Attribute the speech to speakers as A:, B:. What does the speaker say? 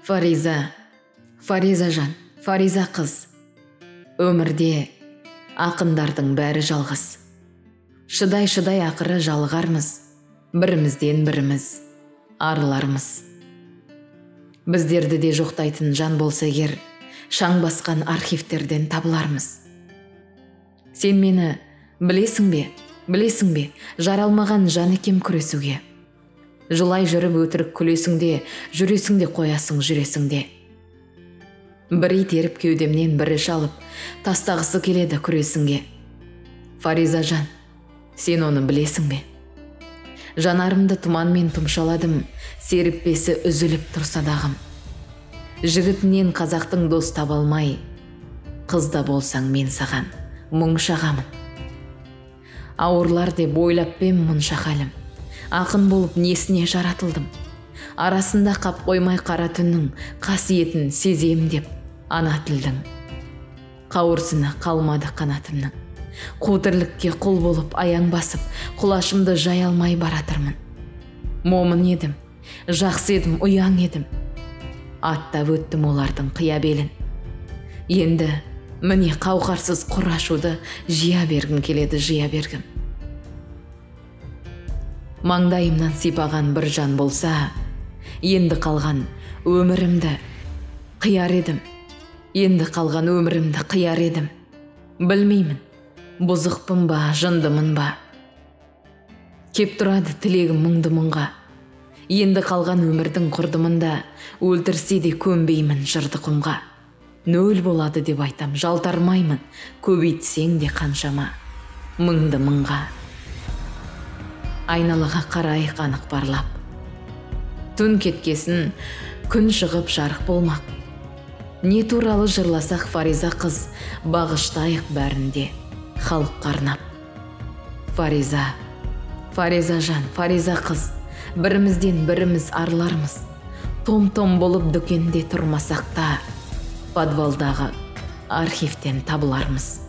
A: Фариза, Фариза жан, Фариза қыз. Өмірде ақындардың бәрі жалғыз. Шыдай ақыры жалығармыз, бірімізден біріміз арылармыз. Біздерді де жоқтайтын жан болса егер, шаң басқан архивтерден табылармыз. Сен мені білесің бе, жаралмаған жан екем күресуге. Жылай жүріп өтірік күлесіңде, жүресіңде қоясың жүресіңде. Бір итеріп кеудемнен бірі шалып, тастағысы келеді күресіңге. Фариза жан, сен оны білесің бе? Жанарымды тұманмен тұмшаладым, серіппесі үзіліп тұрса дағым. Жігітінен қазақтың дос таба алмай, қызда болсаң мен саған мұң шағамын. Ауырлар деп ойлап пем мұнша халім, ақын болып несіне жаратылдым. Арасында қап қоймай қара түннің қасиетін сезем деп ана тілдің. Қауырсыны қалмады қанатымның. Қу тірлікке құл болып аяң басып, құлашымды жай алмай баратырмын. Момын едім, жақсы едім, ұяң едім. Аттап өттім олардың қия белін. Енді міне қауқарсыз құр ашуды жия бергім келеді, жия бергім. Маңдайымнан сипаған бір жан болса, енді қалған өмірімді қияр едім. Білмеймін, бұзықпын ба, жындымын ба. Кеп тұрады тілегім мұңды мұңға. Енді қалған өмірдің құрдымында, өлтірсе де көнбеймін жырды құмға. Нөл болады деп айтам, жалтармаймын, көбейтсең де қаншама мыңды мыңға. Айналаға қарай қанық барлап, түн кеткесін күн шығып жарық болмақ. Не туралы жырласақ Фариза қыз, бағыштайық бәрінде халық қарнап. Фариза жан, Фариза қыз, бірімізден біріміз арылармыз. Том-том болып дүкенде тұрмасақ та, подвалдағы архивтен табылармыз.